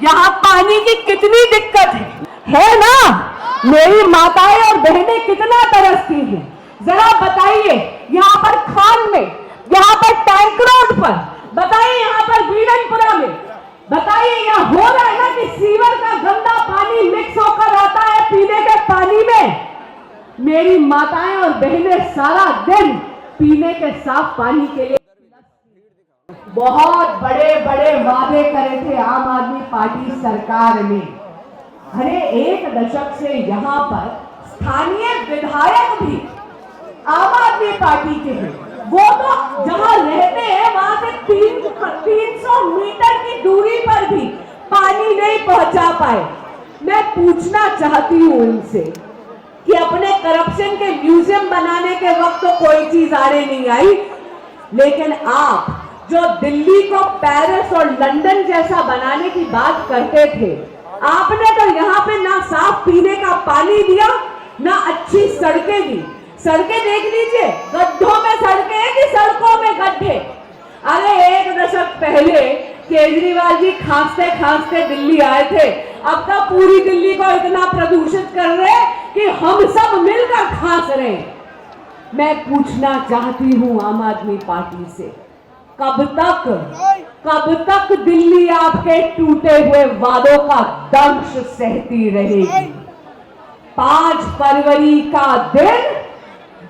यहाँ पानी की कितनी दिक्कत है ना। मेरी माताएं और बहनें कितना तरसती हैं, जरा बताइए। यहाँ पर खान में, यहाँ पर टैंक रोड पर, बताइए यहाँ पर बीरनपुरा में, बताइए यहाँ हो रहा है ना कि सीवर का गंदा पानी मिक्स होकर आता है पीने के पानी में। मेरी माताएं और बहनें सारा दिन पीने के साफ पानी के लिए बहुत बड़े बड़े वादे करे थे आम आदमी पार्टी सरकार ने। अरे 1 दशक से यहाँ पर स्थानीय विधायक भी आम आदमी पार्टी के हैं, वो तो जहां रहते हैं वहां से 300 मीटर की दूरी पर भी पानी नहीं पहुंचा पाए। मैं पूछना चाहती हूं उनसे कि अपने करप्शन के म्यूजियम बनाने के वक्त तो कोई चीज आड़े नहीं आई, लेकिन आप जो दिल्ली को पेरिस और लंदन जैसा बनाने की बात करते थे, आपने तो यहाँ पे ना साफ पीने का पानी दिया, ना अच्छी सड़कें दी। सड़कें देख लीजिए, गड्ढों में सड़कें हैं कि सड़कों में गड्ढे। अरे 1 दशक पहले केजरीवाल जी खांसते खांसते दिल्ली आए थे, अब तक पूरी दिल्ली को इतना प्रदूषित कर रहे कि हम सब मिलकर खांस रहे। मैं पूछना चाहती हूं आम आदमी पार्टी से, कब तक दिल्ली आपके टूटे हुए वादों का दंश सहती रहेगी। 5 फरवरी का दिन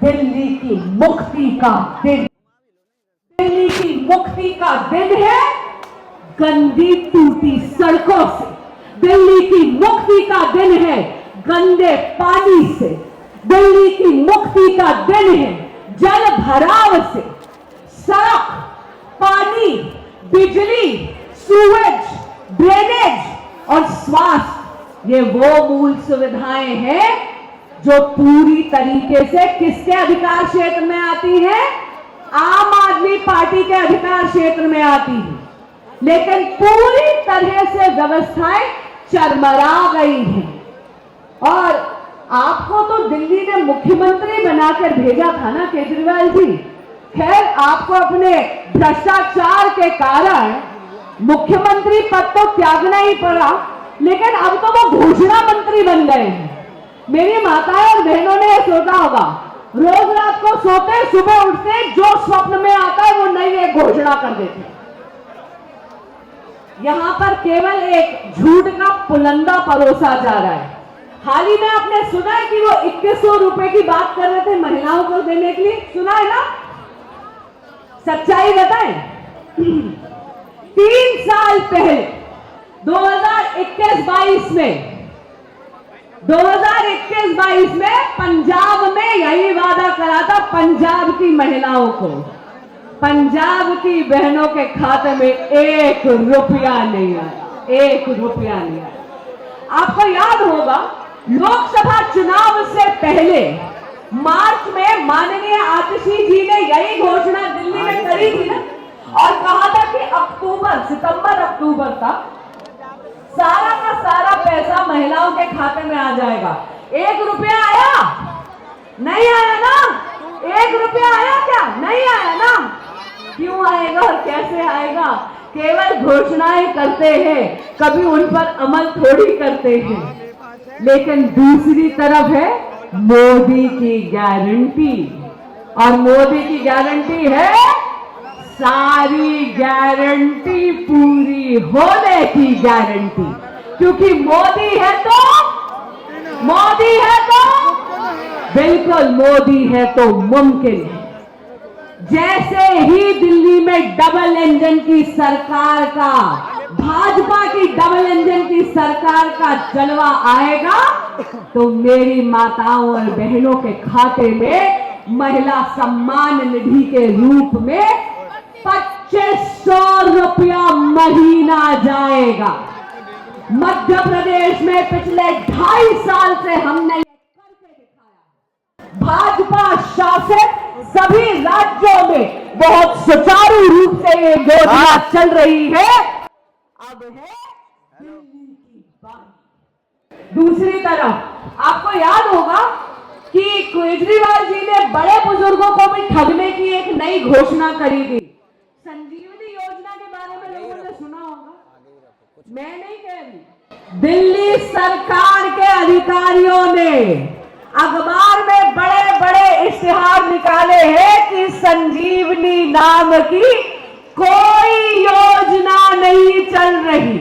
दिल्ली की मुक्ति का दिन, दिल्ली की मुक्ति का दिन है गंदी टूटी सड़कों से। दिल्ली की मुक्ति का दिन है गंदे पानी से। दिल्ली की मुक्ति का दिन है जल भराव से। सड़क, पानी, बिजली, सूरज, ड्रेनेज और स्वास्थ्य, ये वो मूल सुविधाएं हैं जो पूरी तरीके से किसके अधिकार क्षेत्र में आती है? आम आदमी पार्टी के अधिकार क्षेत्र में आती है। लेकिन पूरी तरह से व्यवस्थाएं चरमरा गई हैं। और आपको तो दिल्ली ने मुख्यमंत्री बनाकर भेजा था ना केजरीवाल जी। खैर, आपको अपने भ्रष्टाचार के कारण मुख्यमंत्री पद तो त्यागना ही पड़ा, लेकिन अब तो वो घोषणा मंत्री बन गए हैं। मेरी माताएं और बहनों ने सोचा होगा, रोज रात को सोते, सुबह उठते, जो स्वप्न में आता है वो नई एक घोषणा कर देते। यहां पर केवल एक झूठ का पुलंदा परोसा जा रहा है। हाल ही में आपने सुना है कि वो 2100 रुपए की बात कर रहे थे महिलाओं को देने के लिए, सुना है ना? सच्चाई बताएं। 3 साल पहले 2021-22 में पंजाब में यही वादा करा था पंजाब की महिलाओं को, पंजाब की बहनों के खाते में 1 रुपया नहीं आया, 1 रुपया नहीं आया। आपको याद होगा लोकसभा चुनाव से पहले मार्च में माननीय आतिशी जी ने यही घोषणा दिल्ली में करी थी ना, और कहा था कि सितंबर अक्टूबर तक सारा का सारा पैसा महिलाओं के खाते में आ जाएगा। 1 रुपया आया? नहीं आया ना। 1 रुपया आया क्या? नहीं आया ना। क्यों आएगा और कैसे आएगा? केवल घोषणाएं करते हैं, कभी उन पर अमल थोड़ी करते हैं। लेकिन दूसरी तरफ है मोदी की गारंटी, और मोदी की गारंटी है सारी गारंटी पूरी होने की गारंटी। क्योंकि मोदी है तो बिल्कुल मोदी है तो मुमकिन है। जैसे ही दिल्ली में डबल इंजन की सरकार का, भाजपा की डबल इंजन की सरकार का जलवा आएगा, तो मेरी माताओं और बहनों के खाते में महिला सम्मान निधि के रूप में 2500 रुपया महीना जाएगा। मध्य प्रदेश में पिछले 2.5 साल से हमने करके दिखाया। भाजपा शासित सभी राज्यों में बहुत सुचारू रूप से ये योजना चल रही है। अब है दिल्ली की बारी। दूसरी तरफ आपको याद होगा कि केजरीवाल जी ने बड़े बुजुर्गों को भी ठगने की एक नई घोषणा करी थी। संजीवनी योजना के बारे में लोगों ने सुना होगा। मैं नहीं कह रही, दिल्ली सरकार के अधिकारियों ने अखबार में बड़े बड़े इश्तिहार निकाले हैं कि संजीवनी नाम की कोई योजना नहीं चल रही।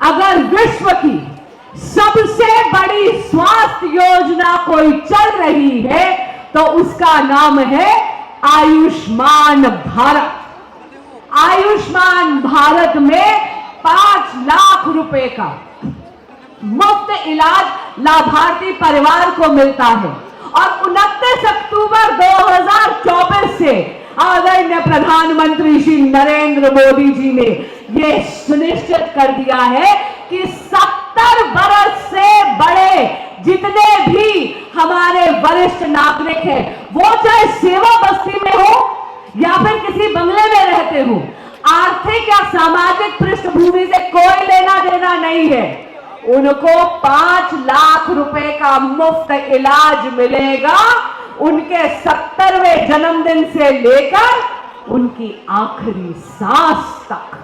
अगर विश्व की सबसे बड़ी स्वास्थ्य योजना कोई चल रही है तो उसका नाम है आयुष्मान भारत। आयुष्मान भारत में 5 लाख रुपए का मुफ्त इलाज लाभार्थी परिवार को मिलता है और 29 अक्टूबर 2024 से आदरणीय प्रधानमंत्री श्री नरेंद्र मोदी जी ने यह सुनिश्चित कर दिया है कि 70 वर्ष से बड़े जितने भी हमारे वरिष्ठ नागरिक हैं, वो चाहे सेवा बस्ती में हो या फिर किसी बंगले में रहते हो, आर्थिक या सामाजिक पृष्ठभूमि से कोई लेना देना नहीं है, उनको 5 लाख रुपए का मुफ्त इलाज मिलेगा उनके 70वें जन्मदिन से लेकर उनकी आखिरी सांस तक।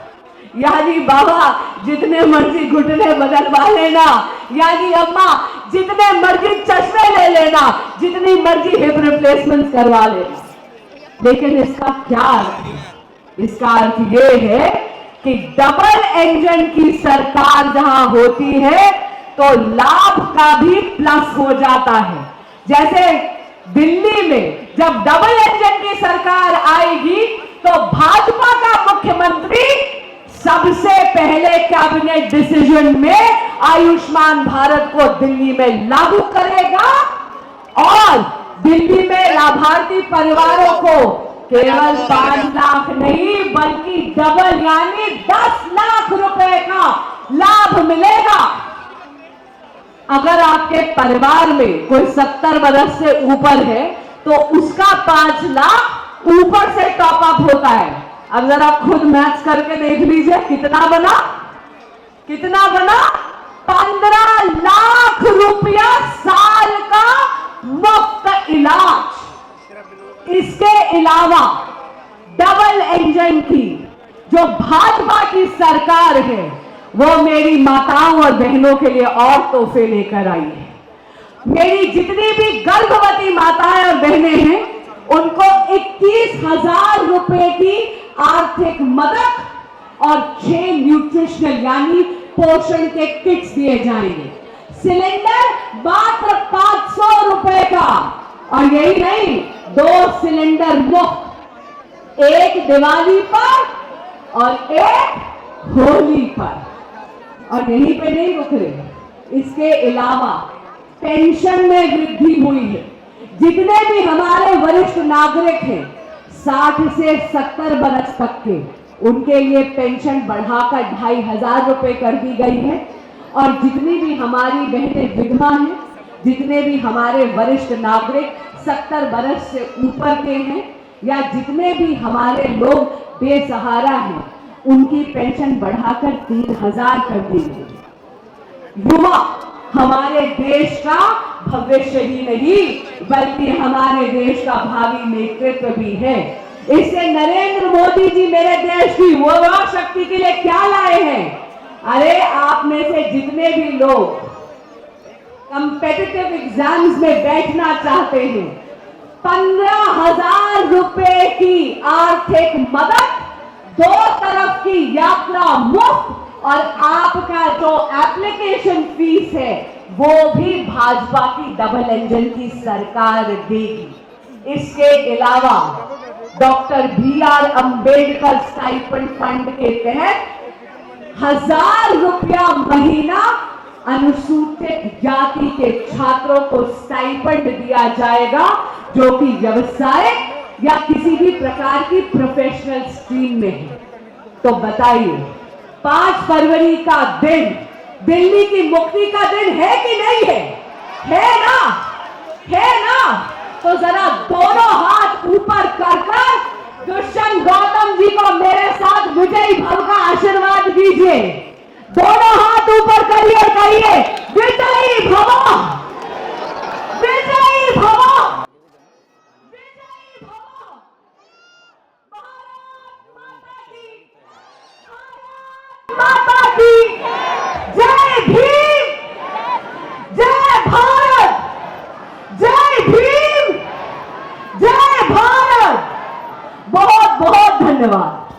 यानी बाबा जितने मर्जी घुटने बदलवा लेना, यानी अम्मा जितने मर्जी चश्मे ले लेना, जितनी मर्जी हिप रिप्लेसमेंट करवा लेना। लेकिन इसका क्या अर्थ है? इसका अर्थ यह है कि डबल इंजन की सरकार जहां होती है तो लाभ का भी प्लस हो जाता है। जैसे दिल्ली में जब डबल इंजन की सरकार आएगी तो भाजपा का मुख्यमंत्री सबसे पहले कैबिनेट डिसीजन में आयुष्मान भारत को दिल्ली में लागू करेगा और दिल्ली में लाभार्थी परिवारों को केवल 5 लाख नहीं बल्कि डबल यानी 10 लाख रुपए का लाभ मिलेगा। अगर आपके परिवार में कोई 70 वर्ष से ऊपर है तो उसका 5 लाख ऊपर से टॉप अप होता है। अब जरा खुद मैच करके देख लीजिए कितना बना, कितना बना? 15 लाख रुपया साल का मुफ्त इलाज। इसके अलावा डबल इंजन की जो भाजपा की सरकार है वो मेरी माताओं और बहनों के लिए और तोहफे लेकर आई है। मेरी जितनी भी गर्भवती माताएं और बहनें हैं उनको 21,000 रुपए की आर्थिक मदद और 6 न्यूट्रिशनल यानी पोषण के किट्स दिए जाएंगे। सिलेंडर मात्र 500 रुपए का और यही नहीं 2 सिलेंडर मुफ्त, एक दिवाली पर और एक होली पर। और यहीं पे नहीं रुक रहे, इसके अलावा पेंशन में वृद्धि हुई है। जितने भी हमारे वरिष्ठ नागरिक हैं 60 से 70 वर्ष तक के, उनके लिए पेंशन बढ़ाकर 2,500 रुपए कर दी गई है। और जितनी भी हमारी बहनें विधवा हैं, जितने भी हमारे वरिष्ठ नागरिक 70 वर्ष से ऊपर के हैं या जितने भी हमारे लोग बेसहारा हैं, उनकी पेंशन बढ़ाकर 3,000 कर दी गई। युवा हमारे देश का भविष्य ही नहीं बल्कि हमारे देश का भावी नेतृत्व भी है। इससे नरेंद्र मोदी जी मेरे देश की युवा शक्ति के लिए क्या लाए हैं? अरे आप में से जितने भी लोग कंपेटिटिव एग्जाम्स में बैठना चाहते हैं, 15,000 रुपए की आर्थिक मदद, 2 तरफ की यात्रा मुफ्त और आपका जो एप्लीकेशन फीस है वो भी भाजपा की डबल इंजन की सरकार देगी। इसके अलावा doctor BR Ambedkar stipend fund के तहत 1,000 रुपया महीना अनुसूचित जाति के छात्रों को स्टाइपेंड दिया जाएगा जो कि व्यवसाय या किसी भी प्रकार की प्रोफेशनल स्ट्रीम में है। तो बताइए 5 फरवरी का दिन दिल्ली की मुक्ति का दिन है कि नहीं है? है ना? है ना? तो जरा दोनों हाथ ऊपर कर दुष्यंत गौतम जी को मेरे साथ विजयी भव का आशीर्वाद दीजिए। दोनों हाथ ऊपर करिए, कहिए विजयी भव, विजयी भव, विजयी भव। भारत माता की, भारत माता धन्यवाद।